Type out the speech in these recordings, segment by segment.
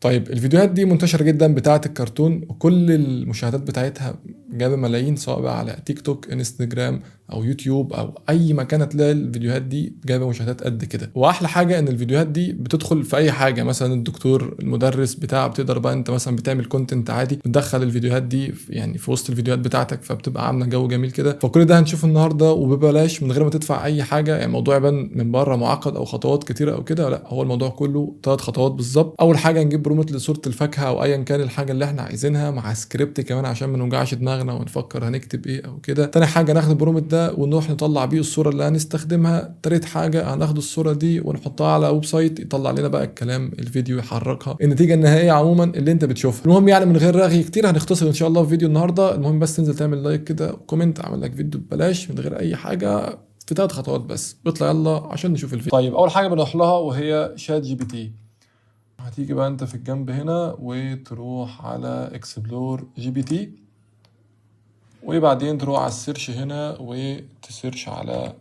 طيب الفيديوهات دي منتشرة جدا بتاعة الكرتون، وكل المشاهدات بتاعتها جايبة ملايين، سواء بقى على تيك توك، انستجرام او يوتيوب او اي مكان تلاقي الفيديوهات دي جايبة مشاهدات قد كده. واحلى حاجة ان الفيديوهات دي بتدخل في اي حاجة، مثلا الدكتور، المدرس بتاع، بتقدر بقى انت مثلا بتعمل كونتنت عادي بتدخل الفيديوهات دي يعني في وسط الفيديوهات بتاعتك، فبتبقى عاملة جو جميل كده. فكل ده هنشوفه النهارده وببلاش من غير ما تدفع اي حاجة. يعني الموضوع يبان من بره معقد او خطوات كتيرة او كده، لا، هو الموضوع كله 3 خطوات بالظبط. اول حاجة نجيب برومت لصورة الفاكهة او ايا كان الحاجة اللي احنا عايزينها، مع سكريبت كمان عشان ما نوجعش دماغنا ونفكر هنكتب ايه او كده. تاني حاجة ناخد البرومت ده ونروح نطلع بيه الصورة اللي هنستخدمها. تالت حاجة هناخد الصورة دي ونحطها على ويب سايت يطلع لنا بقى الكلام، الفيديو يحركها، النتيجة النهائية عموما اللي انت بتشوفها. المهم يعني من غير رغي كتير هنختصر ان شاء الله في فيديو النهارده. المهم بس تنزل تعمل لايك كده وكومنت، اعمل لك فيديو ببلاش من غير اي حاجة في 3 خطوات بس. اطلع يلا عشان نشوف الفيديو. طيب اول حاجة بنروح لها وهي شات جي بي تي. هتيجي بقى انت في الجنب هنا وتروح على اكسبلور جي بي تي، وبعدين تروح على السيرش هنا وتسيرش على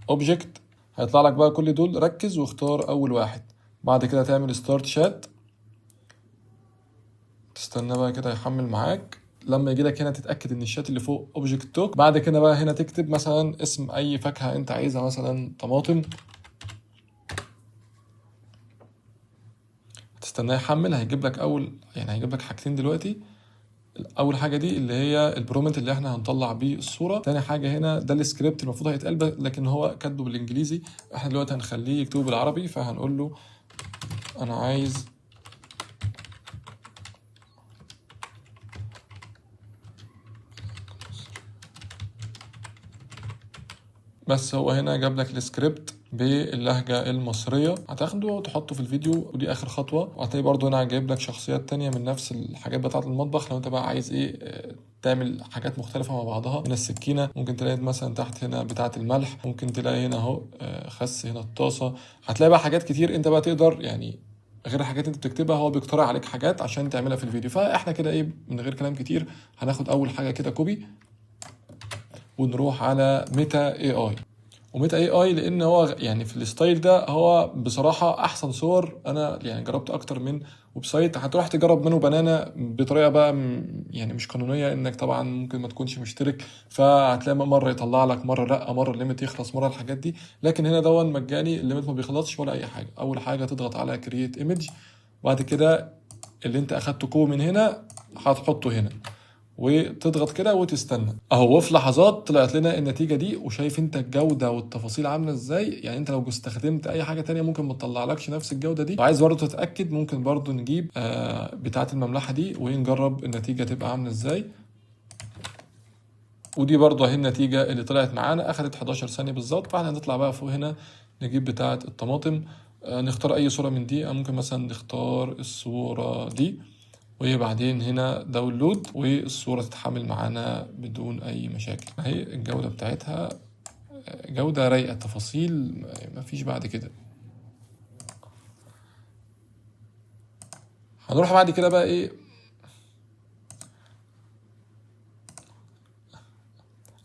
اوبجكت. هيطلع لك بقى كل دول، ركز واختار اول واحد. بعد كده تعمل ستارت شات، تستنى بقى كده يحمل معاك. لما يجي لك هنا تتاكد ان الشات اللي فوق اوبجكت توك. بعد كده بقى هنا تكتب مثلا اسم اي فاكهه انت عايزها، مثلا طماطم. تستناه يحمل. هيجيب لك هيجيب لك حاجتين دلوقتي. اول حاجه دي اللي هي البرومت اللي احنا هنطلع بيه الصوره. تاني حاجه هنا ده السكريبت المفروض هيتقال، لكن هو كاتبه بالانجليزي. احنا دلوقتي هنخليه يكتبه بالعربي، فهنقول له انا عايز بس. هو هنا جاب لك السكريبت باللهجة المصرية، هتاخده وتحطه في الفيديو، ودي آخر خطوة. وهتلاقي برضو هنا جايب لك شخصيات تانية من نفس الحاجات بتاعة المطبخ، لو انت بقى عايز ايه تعمل حاجات مختلفة مع بعضها. هنا السكينة، ممكن تلاقي مثلا تحت هنا بتاعة الملح، ممكن تلاقي هنا اهو خس، هنا الطاسة. هتلاقي بقى حاجات كتير انت بقى تقدر يعني غير الحاجات انت بتكتبها، هو بيقترح عليك حاجات عشان تعملها في الفيديو. فاحنا كده ايه من غير كلام كتير هناخد اول حاجة كده كوبي، ونروح على ميتا اي اي. وميتا اي اي لان هو يعني في الستايل ده هو بصراحه احسن صور. انا يعني جربت اكتر من ويب سايت، هتروح تجرب منه بنانا بطريقه بقى يعني مش قانونيه، انك طبعا ممكن ما تكونش مشترك، فهتلاقي مره يطلع لك، مره لا، مره الليميت يخلص، مره الحاجات دي. لكن هنا دون مجاني، الليميت ما بيخلصش ولا اي حاجه. اول حاجه تضغط على كرييت ايمج، وبعد كده اللي انت اخدته كوبي من هنا هتحطه هنا، وتضغط كده وتستنى اهو. في لحظات طلعت لنا النتيجه دي. وشايف انت الجوده والتفاصيل عامله ازاي. يعني انت لو استخدمت اي حاجه تانية ممكن ما تطلعلكش نفس الجوده دي. وعايز برضه تتاكد، ممكن برضه نجيب بتاعه المملحه دي ونجرب النتيجه تبقى عامله ازاي. ودي برضه اهي النتيجه اللي طلعت معانا، اخدت 11 ثانيه بالظبط. فاحنا هنطلع بقى فوق هنا نجيب بتاعه الطماطم، نختار اي صوره من دي، ممكن مثلا نختار الصوره دي، وبعدين هنا داونلود، والصورة تتحمل معانا بدون أي مشاكل. أهي الجودة بتاعتها جودة رايقة، تفاصيل مفيش بعد كده. هنروح بعد كده بقى إيه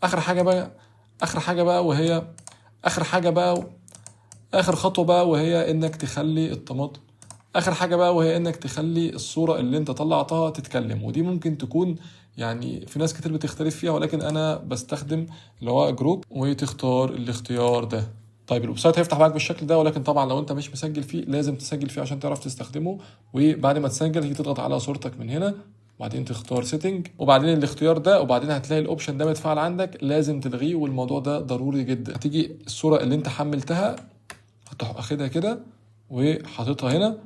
آخر حاجة بقى آخر حاجة بقى وهي آخر حاجة بقى آخر خطوة بقى، وهي إنك تخلي الطماطم. اخر حاجه بقى وهي انك تخلي الصوره اللي انت طلعتها تتكلم. ودي ممكن تكون يعني في ناس كتير بتختلف فيها، ولكن انا بستخدم اللي هو جروب، وتختار الاختيار ده. طيب الويب سايت هيفتح معاك بالشكل ده، ولكن طبعا لو انت مش مسجل فيه لازم تسجل فيه عشان تعرف تستخدمه. وبعد ما تسجل هتيجي تضغط على صورتك من هنا، وبعدين تختار سيتنج، وبعدين الاختيار ده، وبعدين هتلاقي الاوبشن ده متفعل عندك، لازم تلغيه. والموضوع ده ضروري جدا. هتيجي الصوره اللي انت حملتها هتروح اخدها كده وحاططها هنا.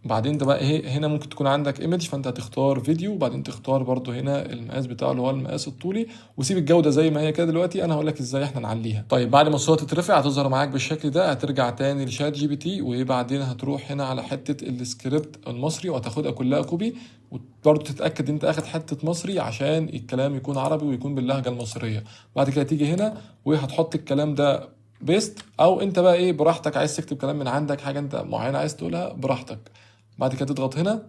بعدين ده بقى ايه، هنا ممكن تكون عندك ايمج، فانت هتختار فيديو، وبعدين تختار برضو هنا المقاس بتاعه اللي هو المقاس الطولي، وسيب الجوده زي ما هي كده. دلوقتي انا هقول لك ازاي احنا نعليها. طيب بعد ما الصوره تترفع هتظهر معاك بالشكل ده. هترجع تاني لشات جي بي تي، وبعدين هتروح هنا على حته السكريبت المصري وهتاخدها كلها كوبي، وبرضه تتاكد انت اخد حته مصري عشان الكلام يكون عربي ويكون باللهجه المصريه. بعد كده تيجي هنا وهتحط الكلام ده بيست، او انت بقى ايه براحتك، عايز تكتب كلام من عندك، حاجه انت معينه عايز تقولها براحتك. بعد كده تضغط هنا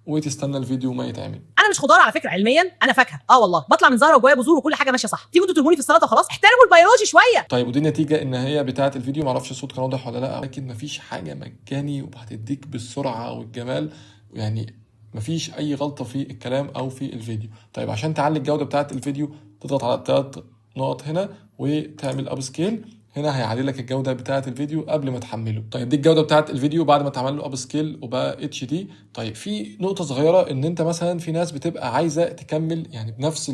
وتستنى الفيديو ما يتعمل. انا مش خضار على فكره، علميا انا فاكهه. والله بطلع من زهره وجوايا بذور وكل حاجه ماشيه صح. تيجوا انتوا ترموني في السلطه وخلاص؟ احترموا البيولوجي شويه. طيب ودي نتيجه ان هي بتاعه الفيديو، معرفش الصوت كان واضح ولا لا، لكن مفيش حاجه مجاني وهتديك بالسرعه والجمال، يعني مفيش اي غلطه في الكلام او في الفيديو. طيب عشان تعلي الجوده بتاعه الفيديو تضغط على الثلاث نقط هنا وتعمل اب سكيل. هنا هيعلي لك الجوده بتاعه الفيديو قبل ما تحمله. طيب دي الجوده بتاعه الفيديو بعد ما تعمل له اب سكيل وبقى اتش دي. طيب في نقطه صغيره، ان انت مثلا في ناس بتبقى عايزه تكمل يعني بنفس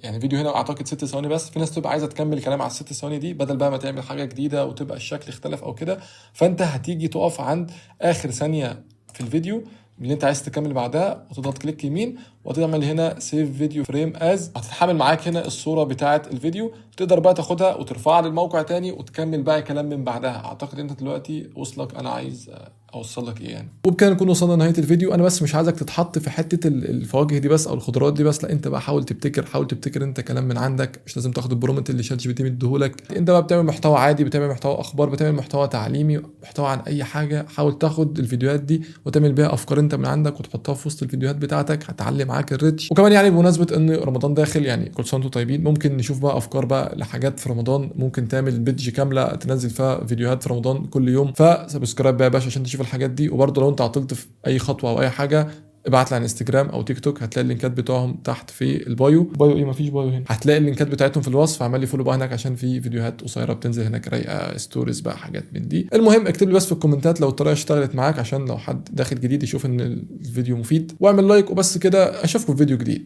يعني الفيديو هنا اعتقد 6 ثواني بس، في ناس بتبقى عايزه تكمل كلام على ال6 ثواني دي بدل بقى ما تعمل حاجه جديده وتبقى الشكل اختلف او كده. فانت هتيجي تقف عند اخر ثانيه في الفيديو اللي انت عايز تكمل بعدها وتضغط كليك يمين وتعمل هنا سيف فيديو فريم از، هتتحمل معاك هنا الصوره بتاعه الفيديو. تقدر بقى تاخدها وترفعها للموقع تاني وتكمل بقى كلام من بعدها. اعتقد انت دلوقتي وصلك انا عايز اوصل لك ايه يعني. وبكده نكون وصلنا لنهايه الفيديو. انا بس مش عايزك تتحط في حته الفواكه دي بس او الخضروات دي بس، لا انت بقى حاول تبتكر انت كلام من عندك. مش لازم تاخد البرومت اللي شات جي بي تي مديهولك. انت بقى بتعمل محتوى عادي، بتعمل محتوى اخبار، بتعمل محتوى تعليمي، محتوى عن اي حاجه. حاول تاخد الفيديوهات دي وتعمل بيها افكار انت من عندك وتحطها في وسط الفيديوهات بتاعتك، هتعلي معاك الريتش. وكمان يعني بمناسبه ان رمضان داخل، يعني كل سنه وانتم طيبين، ممكن نشوف بقى افكار بقى لحاجات في رمضان. ممكن تعمل بيدج كامله تنزل فيها فيديوهات في رمضان كل يوم. فسبسكرايب بقى يا باشا عشان تشوف الحاجات دي. وبرضه لو انت عطلت في اي خطوه او اي حاجه ابعت لي على انستجرام او تيك توك، هتلاقي اللينكات بتوعهم تحت في البايو. ايه مفيش بايو هنا، هتلاقي اللينكات بتاعتهم في الوصف. اعمل لي فولو بقى هناك عشان في فيديوهات قصيره بتنزل هناك رايقه، ستوريز بقى، حاجات من دي. المهم اكتب لي بس في الكومنتات لو الطريقه اشتغلت معاك، عشان لو حد داخل جديد يشوف ان الفيديو مفيد. واعمل لايك وبس كده. اشوفكم في فيديو جديد.